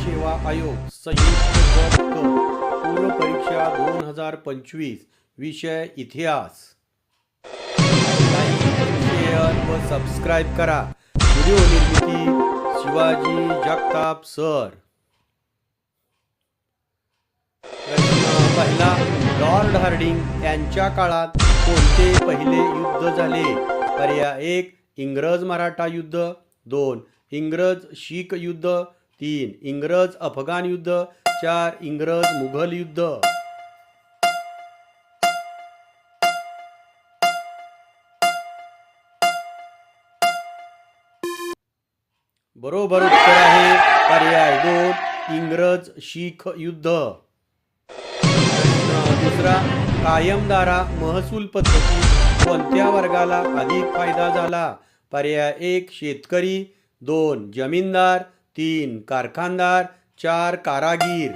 सेवा आयोग संयुक्त गट क पूर्व परीक्षा 2025 विषय इतिहास। लाईक, शेअर व सबस्क्राईब करा। व्हिडिओ निर्मिती शिवाजी जगताप सर। प्रश्न पहिला, लॉर्ड हार्डिंग यांच्या काळात कोणते पहिले युद्ध झाले? पर्याय 1 इंग्रज मराठा युद्ध, 2 इंग्रज शीख युद्ध, 3 इंग्रज अफगाण युद्ध, 4 इंग्रज मुघल युद्ध। बरोबर उत्तर आहे पर्याय 2 इंग्रज शीख युद्ध। प्रश्न दुसरा, कायमदारा महसूल पद्धती कोणत्या वर्गाला अधिक फायदा झाला? पर्याय 1 शेतकरी, 2 जमीनदार, 3 कारखानदार, 4 कारागीर।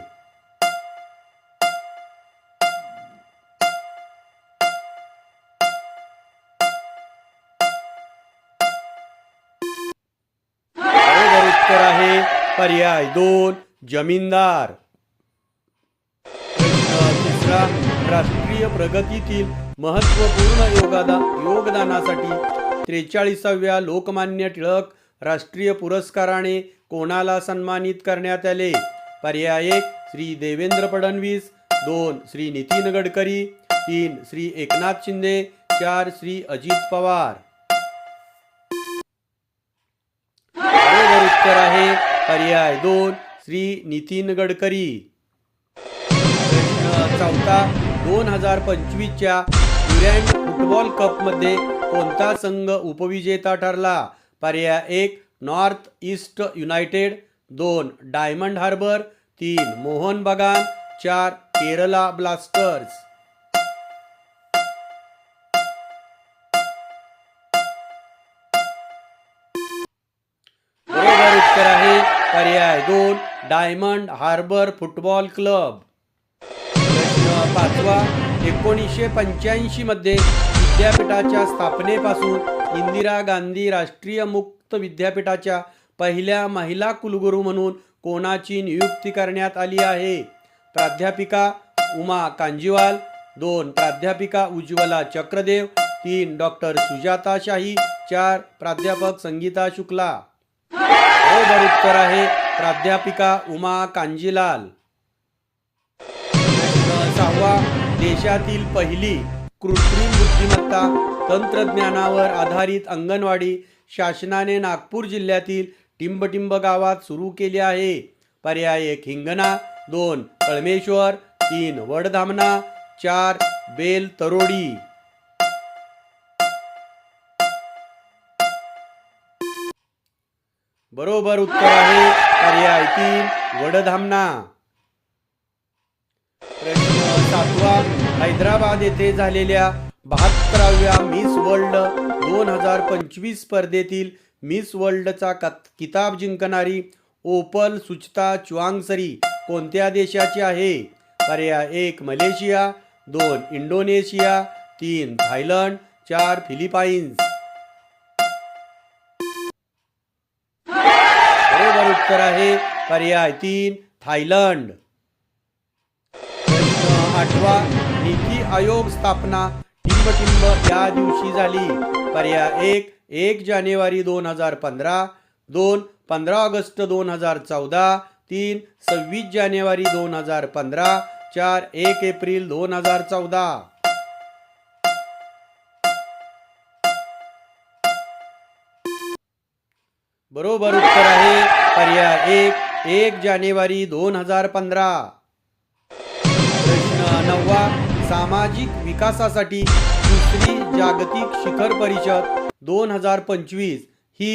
बरोबर उत्तर आहे पर्याय 2 जमीनदार। प्रश्न तिसरा, राष्ट्रीय प्रगतीतील महत्त्वपूर्ण योगदानासाठी 43व्या लोकमान्य टिळक राष्ट्रीय पुरस्काराने कोणाला सन्मानित करण्यात आले? पर्याय 1 श्री देवेंद्र फडणवीस, 2 श्री नितीन गडकरी, 3 श्री एकनाथ शिंदे, 4 श्री अजित पवार। बरोबर उत्तर आहे पर्याय 2 श्री नितीन गडकरी। प्रश्न चौथा, 2025च्या ड्युरँड फुटबॉल कप मध्ये कोणता संघ उपविजेता ठरला? पर्याय 1 नॉर्थ ईस्ट युनायटेड, 2 डायमंड हार्बर, 3 मोहन बगान, 4 केरला ब्लास्टर्स। बरोबर उत्तर आहे पर्याय 2 डायमंड हार्बर फुटबॉल क्लब। प्रश्न पाचवा, 1985 मध्ये विद्यापीठाच्या स्थापनेपासून इंदिरा गांधी राष्ट्रीय मुक्त विद्यापीठाच्या पहिल्या महिला कुलगुरू म्हणून कोणाची नियुक्ती करण्यात आली आहे? प्राध्यापिका उमा कांजीवाल, 2 प्राध्यापिका उज्ज्वला चक्रदेव, 3 डॉक्टर सुजाता शाही, 4 प्राध्यापक संगीता शुक्ला। बरोबर उत्तर आहे प्राध्यापिका उमा कांजीलाल। प्रश्न सहावा, देशातील पहिली कृत्रिम बुद्धिमत्ता तंत्रज्ञानावर आधारित अंगणवाडी शासनाने नागपूर जिल्ह्यातील टिंबटिंब गावात सुरू केली आहे? पर्याय 1 हिंगणा, 2 कळमेश्वर, 3 वडधामणा, 4 बेल तरोडी। बरोबर उत्तर आहे पर्याय 3 वडधामणा। प्रश्न सातवा, हैदराबाद येथे झालेल्या 72व्या मिस वर्ल्ड 2025 स्पर्धेतील मिस वर्ल्डचा किताब जिंकणारी ओपल सुचता च्वांगसरी कोणत्या देशाची आहे? पर्याय 1 मलेशिया, 2 इंडोनेशिया, 3 थायलंड, 4 फिलिपाईन्स। बरोबर उत्तर आहे पर्याय 3 थायलंड। प्रश्न आठवा, नीती आयोग स्थापना टिंबटिंब या दिवशी झाली? पर्याय 1 जानेवारी 2015, 2 15 ऑगस्ट 2014, 3 26 जानेवारी 2015, 4 1 एप्रिल 2014। बरोबर उत्तर आहे पर्याय 1 जानेवारी 2015। प्रश्न नववा, सामाजिक विकासासाठी दुसरी जागतिक शिखर परिषद 2025 ही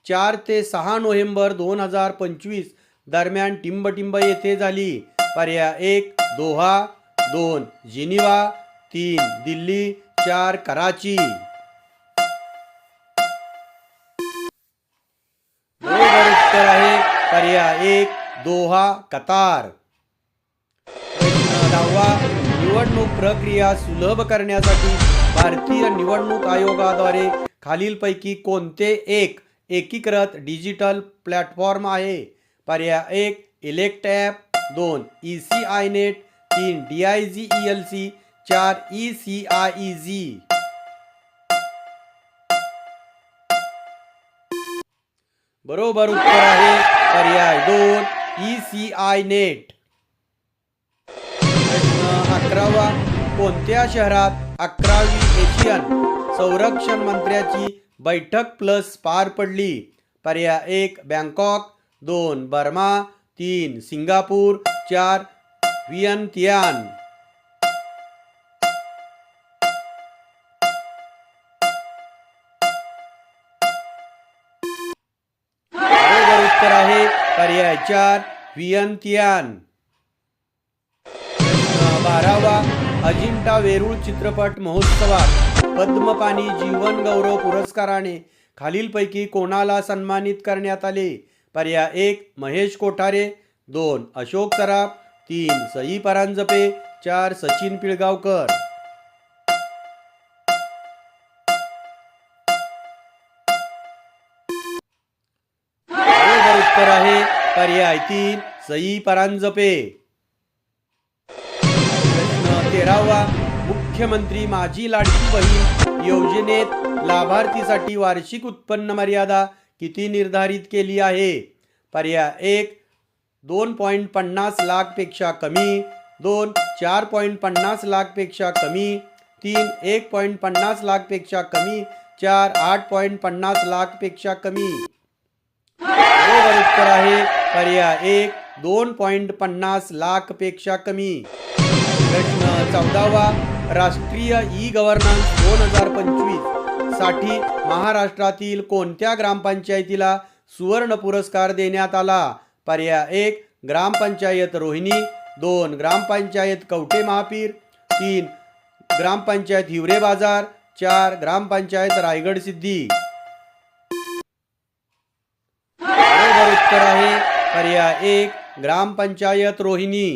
4 ते 6 नोव्हेंबर 2025 दरम्यान टिंबटिंब येथे झाली? पर्याय 1 दोहा, 2 जिनिव्हा, 3 दिल्ली, 4 कराची। बरोबर उत्तर आहे पर्याय 1 दोहा कतार। प्रश्न 10वा, निवडणूक प्रक्रिया सुलभ करण्यासाठी भारतीय निवडणूक आयोगाद्वारे खालीलपैकी कोणते एक एकीकृत डिजिटल प्लॅटफॉर्म आहे? पर्याय 1 elect app, 2 ECI net, 3 DIGELC, 4 ECIEG. बरोबर उत्तर आहे पर्याय 2 ECI नेट. प्रश्न 11वा. कोणत्या शहरात 11वी एशियन संरक्षण मंत्र्याची बैठक प्लस पार पडली? पर्याय 1 बँकॉक, 2 बर्मा, 3 सिंगापूर, 4 व्हिएनतियान. बरोबर उत्तर आहे पर्याय 4 व्हिएनतियान. प्रश्न 12वा. अजिंठा वेरूळ चित्रपट महोत्सवात पद्मपाणी जीवन गौरव पुरस्काराने खालीलपैकी कोणाला सन्मानित करण्यात आले? पर्याय 1 महेश कोठारे, 2 अशोक सराफ, 3 सई परांजपे, 4 सचिन पिळगावकर. बरोबर उत्तर आहे पर्याय 3 सई परांजपे. प्रश्न 13वा. मुख्यमंत्री माझी लाडकी बहीण योजनेत लाभार्थीसाठी वार्षिक उत्पन्न मर्यादा किती निर्धारित केली आहे? पर्याय 1 2.50 लाख पेक्षा कमी, 2 4.50 लाख पेक्षा कमी, 3 1.50 लाख पेक्षा कमी, 4 8.50 लाख पेक्षा कमी. बरोबर उत्तर आहे पर्याय 1 2.50 लाख पेक्षा कमी. प्रश्न 14वा. राष्ट्रीय ई गव्हर्नन्स 2025 साठी महाराष्ट्रातील कोणत्या ग्रामपंचायतीला सुवर्ण पुरस्कार देण्यात आला? पर्याय 1 ग्रामपंचायत रोहिणी, 2 ग्रामपंचायत कवठे महापीर, 3 ग्रामपंचायत हिवरे बाजार, 4 ग्रामपंचायत रायगड सिद्धी. बरोबर उत्तर आहे पर्याय 1 ग्रामपंचायत रोहिणी.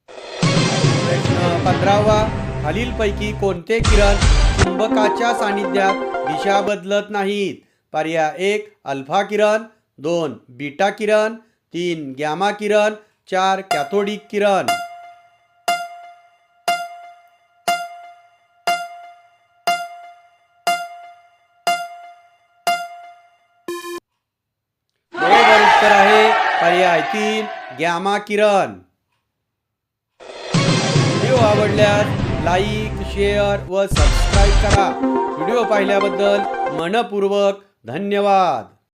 प्रश्न 15वा. खालीलपैकी कोणते किरण चुंबकाच्या सानिध्यात दिशा बदलत नाहीत? पर्याय 1 अल्फा किरण, 2 बीटा किरण, 3 गॅमा किरण, 4 कॅथोडिक किरण. बरोबर उत्तर आहे पर्याय 3 गॅमा किरण. व्हिडिओ आवडल्यास लाईक, शेअर व सबस्क्राईब करा. व्हिडिओ पाहिल्याबद्दल मनपूर्वक धन्यवाद.